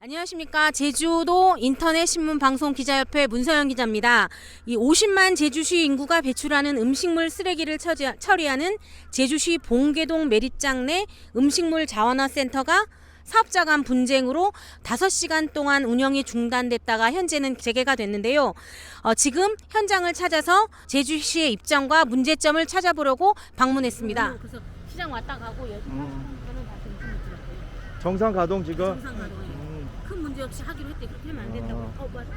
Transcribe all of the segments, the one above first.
안녕하십니까. 제주도 인터넷 신문 방송 기자협회 문서영 기자입니다. 이 50만 제주시 인구가 배출하는 음식물 쓰레기를 처리하는 제주시 봉계동 매립장 내 음식물 자원화 센터가 사업자 간 분쟁으로 5시간 동안 운영이 중단됐다가 현재는 재개가 됐는데요. 지금 현장을 찾아서 제주시의 입장과 문제점을 찾아보려고 방문했습니다. 그래서 시장 왔다 가고 여기 정상 가동 지금? 정상 가동. 큰 문제 없이 하기로 했대. 그렇게 하면 안 된다고. 맞아.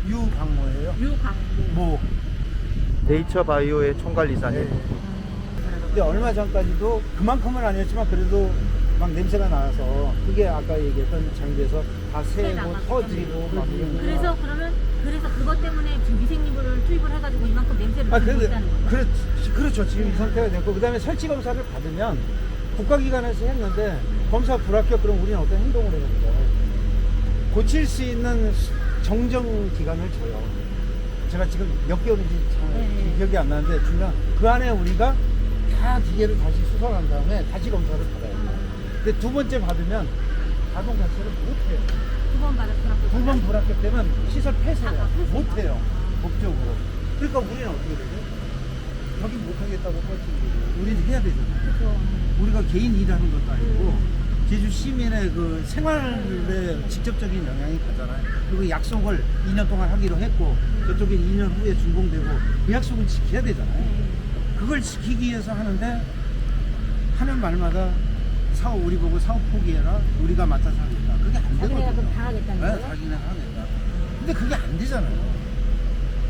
유강모예요? 유광모. 네이처 바이오의 총괄이사님. 근데 얼마 전까지도 그만큼은 아니었지만 그래도 막 냄새가 나서 그게 아까 얘기했던 장비에서 다 새고 터지고 막 그래서 그것 때문에 지금 미생물을 투입을 해가지고 이만큼 냄새를 맡고 있다는 거예요. 그렇죠. 지금 이 상태가 됐고 그다음에 설치 검사를 받으면 국가기관에서 했는데 검사 불합격 그럼 우리는 어떤 행동을 해야 돼요? 고칠 수 있는 정정 기간을 줘요. 제가 지금 몇 개월인지 잘 기억이 안 나는데 중간 그 안에 우리가 다 기계를 다시 수선한 다음에 다시 검사를 받아야 돼요. 근데 두 번째 받으면 가동 자체를 못해요. 두 번 불합격되면 시설 폐쇄해요. 못해요. 법적으로. 그러니까 우리는 어떻게 되죠? 여기 못하겠다고 뻗치고 우리는 해야 되잖아요. 그렇죠. 우리가 개인 일하는 것도 아니고 제주 시민의 그 생활에 직접적인 영향이 가잖아요. 그리고 약속을 2년 동안 하기로 했고 저쪽에 2년 후에 준공되고 그 약속을 지켜야 되잖아요. 그걸 지키기 위해서 하는데 하는 말마다 사업 우리 보고 사업 포기해라. 우리가 맡아서 하겠다. 그게 안 자기네가 되거든요. 그럼 다 하겠다는 거예요? 자기네가 하겠다. 근데 그게 안 되잖아요.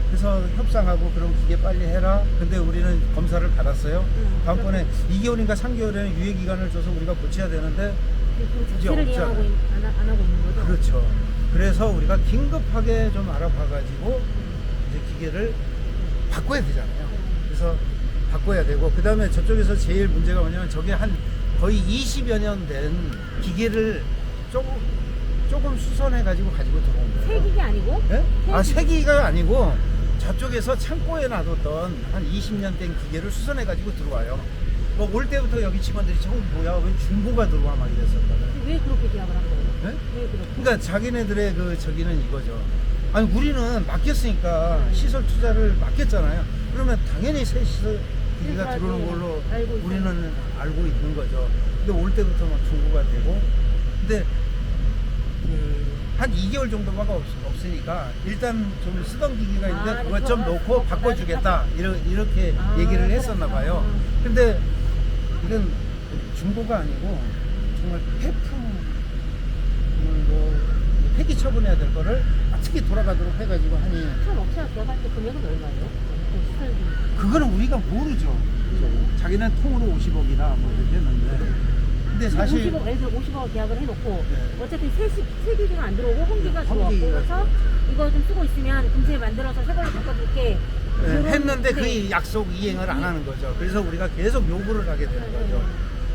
그래서 협상하고 그럼 기계 빨리 해라. 근데 우리는 검사를 받았어요. 다음번에 2개월인가 3개월에는 유예 기간을 줘서 우리가 고쳐야 되는데 그 이제 자체를 없잖아요. 안 하고 있는 거죠? 그렇죠. 그래서 우리가 긴급하게 좀 알아봐가지고 이제 기계를 바꿔야 되잖아요. 그래서 바꿔야 되고 그 다음에 저쪽에서 제일 문제가 뭐냐면 저게 한 거의 20여 년 된 기계를 조금 수선해가지고 가지고 들어온 거예요. 새 기계 아니고? 네? 새 기계가 아니고 저쪽에서 창고에 놔뒀던 한 20년 된 기계를 수선해가지고 들어와요. 뭐 올 때부터 여기 직원들이 저거 뭐야 왜 중고가 들어와 막 이랬었거든. 왜 그렇게 계약을 한 거예요? 네? 왜 그렇게? 그러니까 자기네들의 그 저기는 이거죠. 아니 우리는 맡겼으니까 시설 투자를 맡겼잖아요. 그러면 당연히 새 시설 기계가 들어오는 걸로 우리는 알고 있는 거죠. 근데 올 때부터 막 중고가 되고 근데 한 2개월 정도가 없으니까 일단 좀 쓰던 기기가 있는데 그거 좀 놓고 바꿔주겠다 이렇게 얘기를 했었나 봐요. 근데 이건 중고가 아니고 정말 폐기 처분해야 될 거를 어떻게 돌아가도록 해가지고 하니 처음 업체가 계약할 때 금액은 얼마예요? 그거는 우리가 모르죠. 자기는 통으로 50억이나 뭐 이렇게 했는데 근데 사실 50억, 예를 들어 50억 계약을 해놓고 네. 어차피 새 기계가 안 들어오고 홍기가 들어왔고 홍기가 그래서 이거 좀 쓰고 있으면 금세 만들어서 새 걸로 바꿔줄게 했는데 그 약속 이행을 안 하는 거죠. 그래서 우리가 계속 요구를 하게 되는 거죠.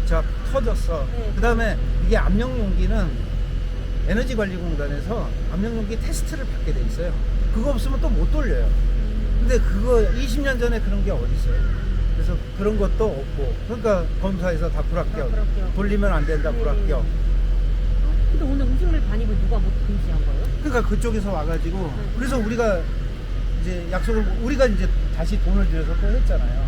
자, 터졌어. 네. 그 다음에 이게 압력용기는 에너지관리공단에서 압력용기 테스트를 받게 돼 있어요. 그거 없으면 또 못 돌려요. 근데 그거 20년 전에 그런 게 어디 있어요? 그래서 그런 것도 없고 그러니까 검사에서 다 불합격. 돌리면 안 된다 불합격. 근데 오늘 음식물 반입을 누가 못 금지한 거예요? 그러니까 그쪽에서 와가지고 그래서 우리가 이제 약속을 우리가 이제 다시 돈을 들여서 또 했잖아요.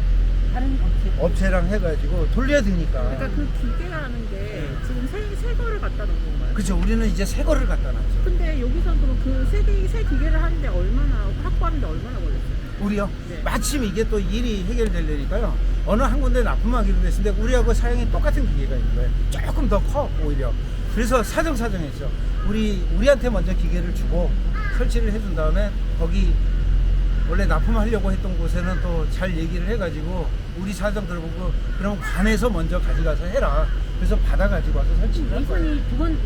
다른 업체. 업체랑 해가지고 돌려야 되니까. 그러니까 그 기계라는 게 지금 새 거를 갖다 놓은 건가요? 그죠. 우리는 이제 새 거를 갖다 놨죠. 근데 여기서 그럼 그 새 기계를 하는데 확보하는데 얼마나 걸렸어요? 우리요? 네. 마침 이게 또 일이 해결되려니까요. 어느 한 군데 납품하기로 됐는데 우리하고 사양이 똑같은 기계가 있는 거예요. 조금 더 커, 오히려. 그래서 사정사정했죠. 우리한테 먼저 기계를 주고 설치를 해준 다음에 거기 원래 납품하려고 했던 곳에는 또 잘 얘기를 해가지고 우리 사정 들어보고 그럼 관에서 먼저 가져가서 해라. 그래서 받아가지고 와서 설치를 한 거예요. 예산이 두번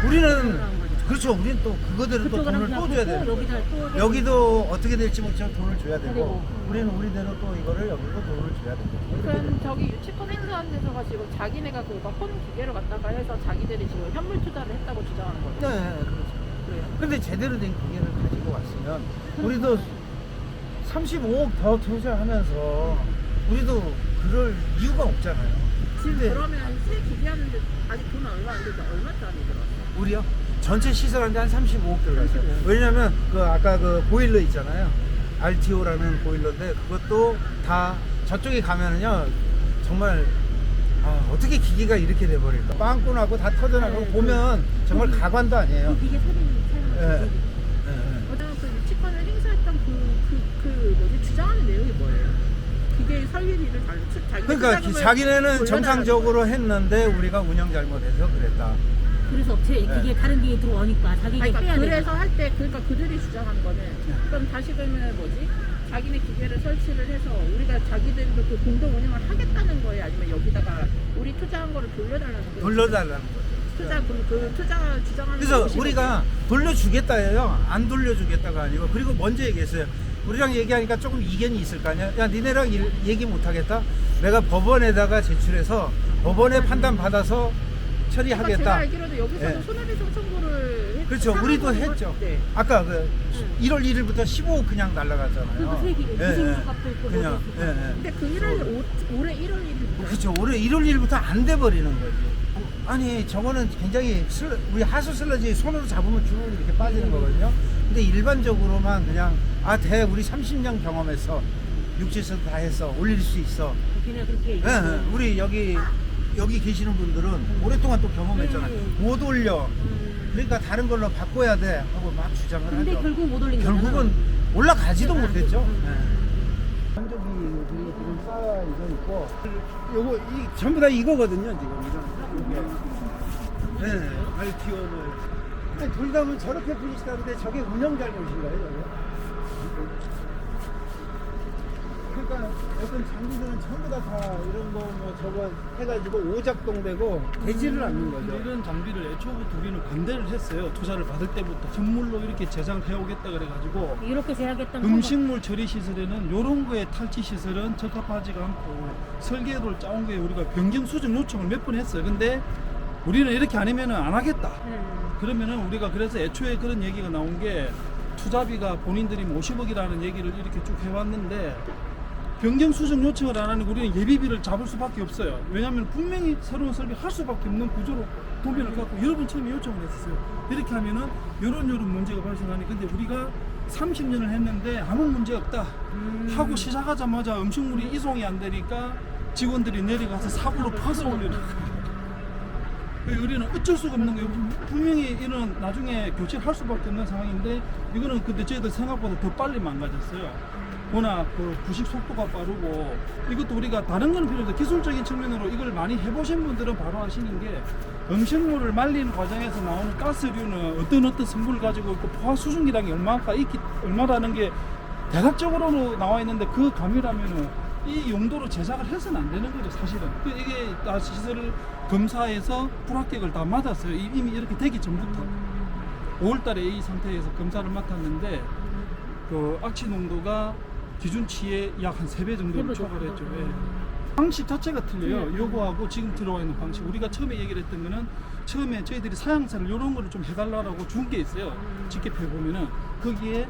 우리는 그렇죠. 우리는 또 그거대로 또 돈을 또 줘야 되는 거예요. 여기도 어떻게 될지 모르지만 돈을 줘야 되고 우리는 우리대로 또 이거를 여기도 돈을 줘야 되고. 그럼 저기 유치권 행사하는 데서 가지고 자기네가 그거 혼 기계를 갖다가 해서 자기들이 지금 현물 투자를 했다고 주장하는 거예요? 네, 그렇죠. 그래요. 근데 제대로 된 기계를 가지고 왔으면 우리도 35억 더 투자하면서 우리도 그럴 이유가 없잖아요. 지금 근데 그러면 새 기계 하는데 아직 돈 얼마 안 돼서 얼마짜리 들었어요? 우리요? 전체 시설하는데 한 35억 들어갔어요. 왜냐면 그 아까 그 보일러 있잖아요. RTO라는 보일러인데 그것도 다 저쪽에 가면은요 정말 어떻게 기계가 이렇게 돼버릴까? 빵꾸 나고 다 터져나가고 보면 정말 가관도 아니에요. 이게 사진 그다음 그 유치권을 행사했던 뭐지 주장하는 내용이 뭐예요? 기계 설계비를 자기 그러니까 자기네는 정상적으로 했는데 우리가 운영 잘못해서 그랬다. 그래서 업체 그게 다른 기계 들어오니까 자기 게 그러니까 빼야 돼. 그래서 할 때 그러니까 그들이 주장하는 거는 그럼 다시 그러면 뭐지? 자기네 기계를 설치를 해서 우리가 자기들도 그 공동 운영을 하겠다는 거예요? 아니면 여기다가 우리 투자한 거를 돌려달라는 거예요? 돌려달라는 거죠. 그 투자 주장하는 그래서 거 우리가 돌려주겠다예요. 안 돌려주겠다가 아니고. 그리고 먼저 얘기했어요. 우리랑 얘기하니까 조금 이견이 있을 거 아니야. 야 니네랑 얘기 못하겠다. 내가 법원에다가 제출해서 법원의 판단 받아서 처리하겠다. 제가 알기로도 여기서도 네. 손해배상 청구를 그렇죠. 우리도 했죠. 네. 아까 그 1월 1일부터 15억 그냥 날라갔잖아요. 그리고 세 기계 무슨 값도 있고 그냥 뭐도 있고. 근데 그 1월 올해 1월 1일 그렇죠. 올해 1월 1일부터 안 돼버리는 거지. 아니 저거는 굉장히 우리 하수 슬러지 손으로 잡으면 쭉 이렇게 빠지는 거거든요. 근데 일반적으로만 그냥 우리 30년 경험했어. 육지에서 다 했어. 올릴 수 있어. 그냥 그렇게 네, 우리 여기 계시는 분들은 오랫동안 또 경험했잖아요. 못 올려. 그러니까 다른 걸로 바꿔야 돼 하고 막 주장을 근데 하죠. 결국 못 올린 거잖아. 결국은 올라가지도 못했죠. 면적이 우리 지금 쌓여 있고 요거 전부 다 이거거든요 지금 이게. 네, RTO를. 둘 다 저렇게 분리시다는데 저게 운영 잘못인가요? 저게? 그러니까 어떤 장비들은 전부 다 이런 거 뭐 저거 해가지고 오작동되고 되지를 않는 거죠. 이런 장비를 애초부터 우리는 반대를 했어요. 투자를 받을 때부터 현물로 이렇게 제작을 해오겠다 그래가지고 이렇게 제약했던 음식물 처리 시설에는 이런 거에 탈취 시설은 적합하지가 않고 설계도를 짜온 거에 우리가 변경 수정 요청을 몇 번 했어요. 근데 우리는 이렇게 아니면은 안 하겠다. 그러면은 우리가 그래서 애초에 그런 얘기가 나온 게 투자비가 본인들이 50억이라는 얘기를 이렇게 쭉 해왔는데 변경 수정 요청을 안 하는 우리는 예비비를 잡을 수밖에 없어요. 왜냐하면 분명히 새로운 설계 할 수밖에 없는 구조로 도면을 갖고 여러 번 처음에 요청을 했었어요. 이렇게 하면은 이런 문제가 발생하니 근데 우리가 30년을 했는데 아무 문제 없다 하고 시작하자마자 음식물이 이송이 안 되니까 직원들이 내려가서 사고로 파서 올려요. 우리는 어쩔 수가 없는 거예요. 분명히 이런 나중에 교체를 할 수밖에 없는 상황인데 이거는 근데 저희들 생각보다 더 빨리 망가졌어요. 워낙 그 부식 속도가 빠르고 이것도 우리가 다른 거는 필요 없어요. 기술적인 측면으로 이걸 많이 해보신 분들은 바로 아시는 게 음식물을 말리는 과정에서 나오는 가스류는 어떤 성분을 가지고 있고 포화 수증기량이 얼마라는 게 대략적으로 나와 있는데 그 감이라면은 이 용도로 제작을 해서는 안 되는 거죠 사실은. 이게 다 시설을 검사해서 불합격을 다 맞았어요. 이미 이렇게 되기 전부터 5월달에 이 상태에서 검사를 맡았는데 그 악취 농도가 기준치의 약 한 3배 정도를 초과했죠. 방식 자체가 틀려요. 요거하고 지금 들어와 있는 방식. 우리가 처음에 얘기를 했던 거는 처음에 저희들이 사양사를 이런 거를 좀 해달라고 준 게 있어요. 직계표에 보면은 거기에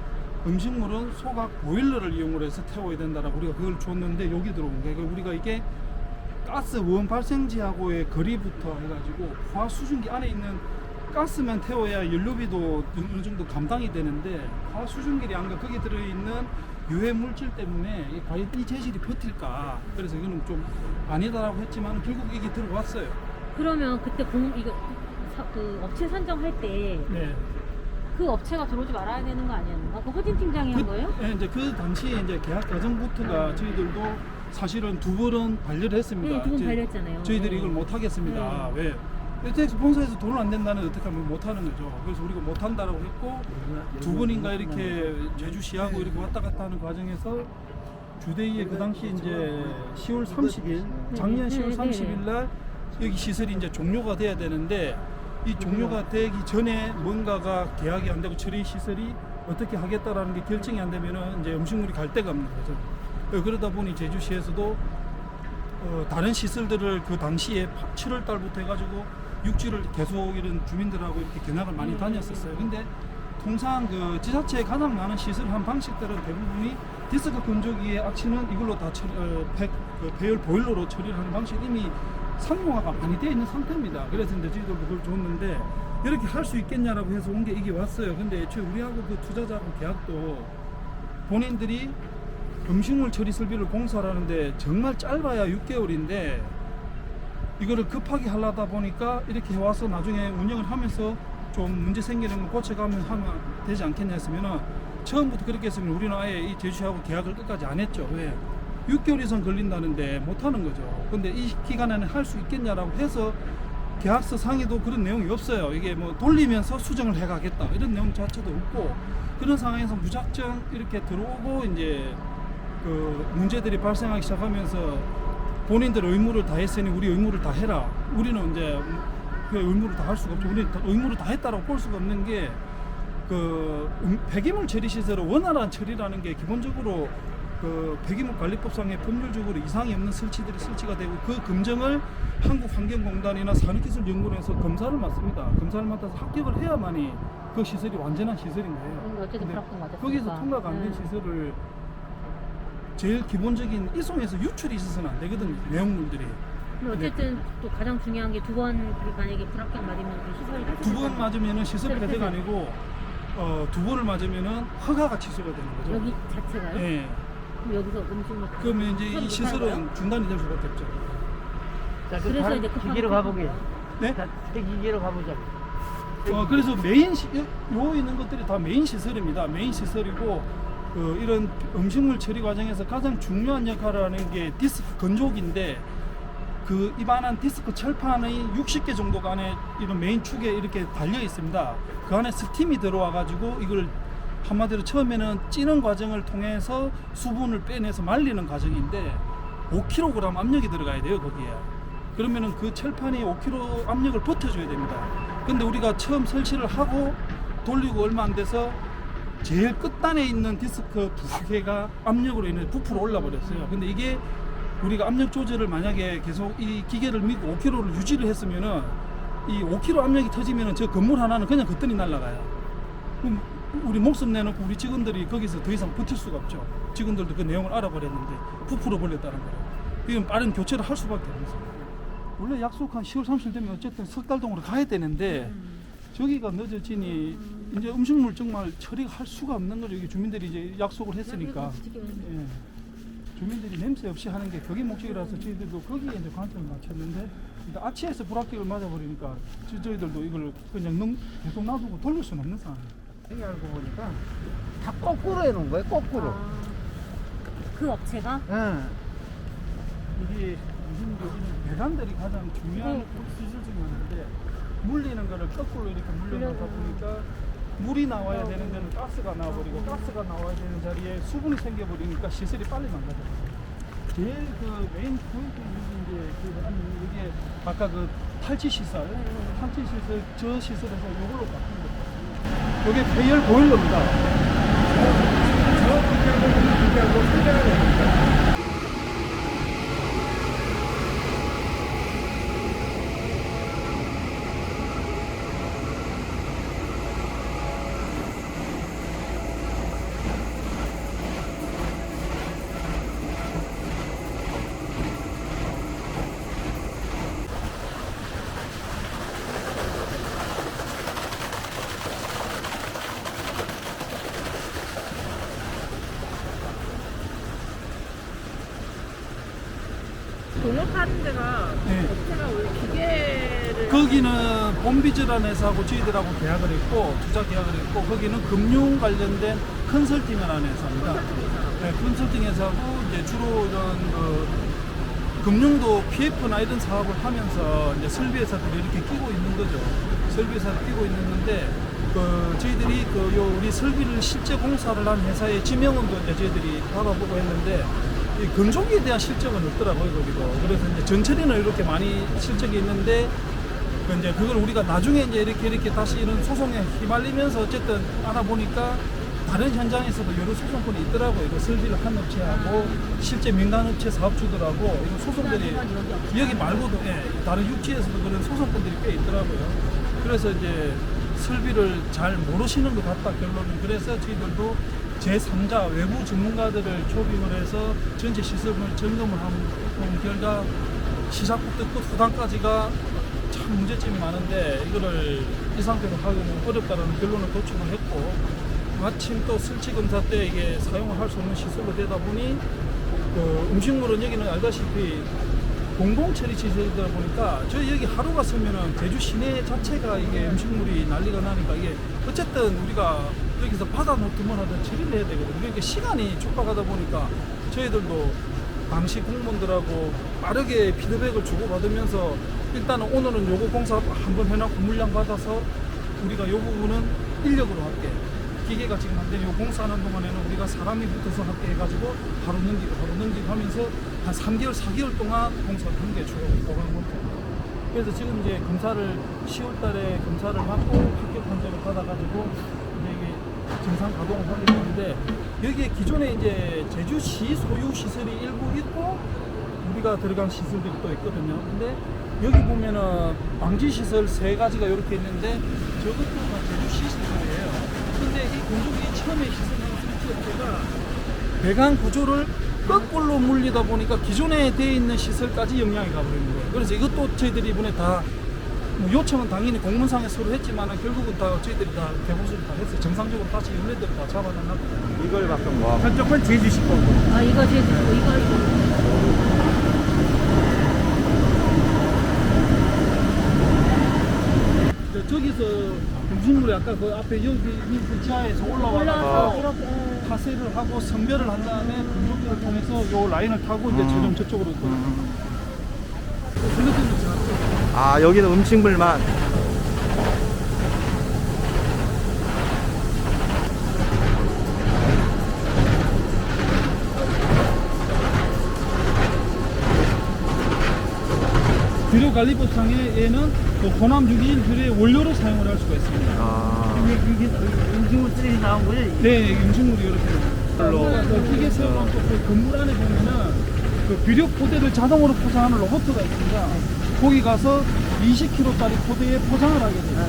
음식물은 소각 보일러를 이용을 해서 태워야 된다라고 우리가 그걸 줬는데 여기 들어온 거예요. 우리가 이게 가스 원 발생지하고의 거리부터 해가지고 포화 수증기 안에 있는 가스만 태워야 연료비도 어느 정도 감당이 되는데 과수증기이 안 가. 거기 들어있는 유해 물질 때문에 과연 이 재질이 버틸까? 그래서 이거는 좀 아니다라고 했지만 결국 이게 들어왔어요. 그러면 그때 그 업체 선정할 때 그 네. 업체가 들어오지 말아야 되는 거 아니었나? 그 허진 팀장이 한 거예요? 네, 이제 그 당시에 이제 계약 과정부터가 저희들도 사실은 2번은 반려를 했습니다. 네, 2번 이제 반려했잖아요. 저희들이 네. 이걸 못 하겠습니다. 왜? LTX 본사에서 돈을 안 낸다는 어떻게 하면 못 하는 거죠. 그래서 우리가 못 한다라고 했고 2번인가 이렇게 제주시하고 이렇게 왔다 갔다 하는 과정에서 주대위에 그 당시 이제 10월 30일 작년 10월 30일 날 여기 시설이 이제 종료가 돼야 되는데 이 종료가 되기 전에 뭔가가 계약이 안 되고 처리 시설이 어떻게 하겠다라는 게 결정이 안 되면은 이제 음식물이 갈 데가 없는 거죠. 그러다 보니 제주시에서도 다른 시설들을 그 당시에 7월 달부터 해가지고 6주를 계속 이런 주민들하고 이렇게 견학을 많이 다녔었어요. 근데 통상 그 지자체에 가장 많은 시설 한 방식들은 대부분이 디스크 건조기의 악취는 이걸로 다 배열 보일러로 처리를 하는 방식이 이미 상용화가 많이 되어 있는 상태입니다. 그래서 이제 저희들도 그걸 줬는데 이렇게 할 수 있겠냐라고 해서 온 게 이게 왔어요. 근데 애초에 우리하고 그 투자자하고 계약도 본인들이 음식물 처리 설비를 공사를 하는데 정말 짧아야 6개월인데 이거를 급하게 하려다 보니까 이렇게 해와서 나중에 운영을 하면서 좀 문제 생기는 걸 고쳐가면 하면 되지 않겠냐 했으면은 처음부터 그렇게 했으면 우리는 아예 이 제주시하고 계약을 끝까지 안 했죠. 왜? 6개월 이상 걸린다는데 못 하는 거죠. 근데 이 기간에는 할 수 있겠냐라고 해서 계약서 상에도 그런 내용이 없어요. 이게 뭐 돌리면서 수정을 해가겠다 이런 내용 자체도 없고 그런 상황에서 무작정 이렇게 들어오고 이제 그 문제들이 발생하기 시작하면서 본인들 의무를 다 했으니 우리 의무를 다 해라. 우리는 이제 그 의무를 다 할 수가 없죠. 우리 의무를 다 했다라고 볼 수가 없는 게 그 폐기물 처리 시설의 원활한 처리라는 게 기본적으로 그 폐기물 관리법상의 법률적으로 이상이 없는 설치들이 설치가 되고 그 검증을 한국환경공단이나 산업기술연구원에서 검사를 맡습니다. 검사를 맡아서 합격을 해야만이 그 시설이 완전한 시설인 거예요. 어쨌든 근데 불합격 맞았으니까. 거기서 통과가 안 된 시설을 제일 기본적인 이송에서 유출이 있어서는 안 되거든요. 내용물들이. 근데 어쨌든 또 가장 중요한 게 2번 만약에 불합격 맞으면 그 시설이 2번 맞으면은 시설 폐쇄가 아니고 2번을 맞으면은 허가가 취소가 되는 거죠. 여기 자체가요? 예. 그럼 여기서 음식물 그러면 이제 이 수입 시설은 중단이 될 수밖에 없죠. 자, 그 그래서 다른 이제 급하게 기계로 가보게. 네? 자, 기계로 가보자. 그래서 메인 요 있는 것들이 다 메인 시설입니다. 메인 시설이고 이런 음식물 처리 과정에서 가장 중요한 역할을 하는 게 디스크 건조기인데 그 이만한 디스크 철판의 60개 정도가 안에 이런 메인 축에 이렇게 달려 있습니다. 그 안에 스팀이 들어와 가지고 이걸 한마디로 처음에는 찌는 과정을 통해서 수분을 빼내서 말리는 과정인데 5kg 압력이 들어가야 돼요 거기에. 그러면은 그 철판이 5kg 압력을 버텨줘야 됩니다. 근데 우리가 처음 설치를 하고 돌리고 얼마 안 돼서 제일 끝단에 있는 디스크 2개가 압력으로 인해 부풀어 올라 버렸어요. 근데 이게 우리가 압력 조절을 만약에 계속 이 기계를 믿고 5kg를 유지를 했으면은 이 5kg 압력이 터지면은 저 건물 하나는 그냥 그때니 날아가요. 그럼 우리 목숨 내놓고 우리 직원들이 거기서 더 이상 버틸 수가 없죠. 직원들도 그 내용을 알아버렸는데 부풀어 버렸다는 거예요. 이건 빠른 교체를 할 수밖에 없어요. 원래 약속한 10월 30일 되면 어쨌든 석달동으로 가야 되는데 저기가 늦어지니 이제 음식물 정말 처리가 할 수가 없는 거죠. 이게 주민들이 이제 약속을 했으니까. 예. 주민들이 냄새 없이 하는 게 그게 목적이라서 저희들도 거기에 이제 관점을 맞췄는데 일단 아치에서 불합격을 맞아버리니까 저희들도 이걸 그냥 계속 놔두고 돌릴 수는 없는 상황이에요. 여기 알고 보니까 다 거꾸로 해놓은 거예요. 거꾸로. 그 업체가 이게 무슨 여기는 배관들이 가장 중요한 기술 중에 하나인데 물리는 거를 거꾸로 이렇게 물려놓다 보니까 물이 나와야 되는 데는 가스가 나와버리고 가스가 나와야 되는 자리에 수분이 생겨버리니까 시설이 빨리 망가져요. 제일 그 메인 포인트는 이제 이게 아까 그 탈취 시설, 저 시설에서 이걸로 바꾼 거예요. 이게 배열 보일러입니다. 공업하는 데가 네. 업체가 원래 기계를 거기는 봄비즈라는 회사하고 저희들하고 계약을 했고 투자 계약을 했고 거기는 금융 관련된 컨설팅을 하는 회사입니다. 네, 컨설팅 회사고 이제 주로 이런 그 금융도 PF나 이런 사업을 하면서 이제 설비회사들이 이렇게 끼고 있는 거죠. 설비회사를 끼고 있는데 그 저희들이 그 요 우리 설비를 실제 공사를 한 회사의 지명은도 이제 저희들이 받아보고 했는데 이 건조기에 대한 실적은 없더라고요 거기도. 그래서 이제 전처리는 이렇게 많이 실적이 있는데 그 이제 그걸 우리가 나중에 이제 이렇게 다시 이런 소송에 휘말리면서 어쨌든 알아보니까 다른 현장에서도 여러 소송권이 있더라고요. 이거 설비를 한 업체하고 실제 민간 업체 사업주들하고 이런 소송들이 여기 말고도 다른 육지에서도 그런 소송권들이 꽤 있더라고요. 그래서 이제 설비를 잘 모르시는 것 같다 결론은. 그래서 저희들도 제3자 외부 전문가들을 초빙을 해서 전체 시설을 점검을 한 결과 시작부터 끝 후단까지가 참 문제점이 많은데 이거를 이 상태로 하기는 어렵다는 결론을 도출을 했고 마침 또 설치 검사 때 이게 사용을 할 수 없는 시설로 되다 보니 그 음식물은 여기는 알다시피 공동 처리 시설이다 보니까 저희 여기 하루가 서면은 제주 시내 자체가 이게 음식물이 난리가 나니까 이게 어쨌든 우리가 여기서 받아 놓기만 하든 처리를 해야 되거든요. 그러니까 시간이 촉박하다 보니까 저희들도 당시 공무원들하고 빠르게 피드백을 주고받으면서 일단은 오늘은 요거 공사 한번 해놓고 물량 받아서 우리가 요 부분은 인력으로 할게. 기계가 지금 안 되는 요 공사하는 동안에는 우리가 사람이 붙어서 할게 해가지고 바로 넘기고 하면서 한 3개월, 4개월 동안 공사를 한 게 주요 보관 못해. 그래서 지금 이제 검사를 10월 달에 검사를 받고 합격 판정을 받아가지고 이게 정상 가동을 하게 되는데 여기에 기존에 이제 제주시 소유 시설이 일부 있고 우리가 들어간 시설들이 또 있거든요. 근데 여기 보면은 방지 시설 3가지가 이렇게 있는데 저것도 다 제주시 시설이에요. 근데 이 건조기 처음에 시설한 설치업체가 배관 구조를 거꾸로 물리다 보니까 기존에 되어 있는 시설까지 영향이 가버리는 거예요. 그래서 이것도 저희들이 이번에 다 요청은 당연히 공문상에 서로 했지만 결국은 다 저희들이 다 대보수를 다 했어요. 정상적으로 다시 연례대로 다 잡아놨거든요. 이걸 바꾼 거. 한쪽은 제주시 거고. 아 이거 제주 이거 저기서 음식물이 아까 그 앞에 여기 이 지하에서 올라와서 파쇄를 하고 선별을 한 다음에 건조기를 통해서 요 라인을 타고 이제 지금 저쪽으로 또 아, 여기는 음식물만. 비료 관리법상에 얘는 그 호남 유기질 비료의 원료로 사용을 할 수가 있습니다. 아, 이게 음식물 쓰레기 나온 거예요? 네, 음식물이 이렇게. 그 기계 세우는 또그 건물 안에 보면은 그 비료 포대를 자동으로 포장하는 로봇가 있습니다. 거기 가서 20kg짜리 포대에 포장을 하게 돼요.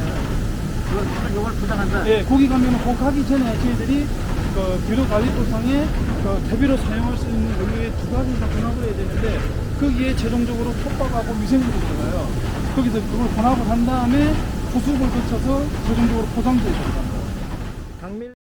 이걸 포장한다. 예, 거기 가면 그 가기 전에 저희들이 그 비료 관리법상에 그 대비로 사용할 수 있는 원료의 2가지 다 혼합을 해야 되는데 거기에 최종적으로 톱밥하고 미생물이 들어가요. 거기서 그걸 혼합을 한 다음에 호수를 거쳐서 최종적으로 포장돼야 됩니다. 강밀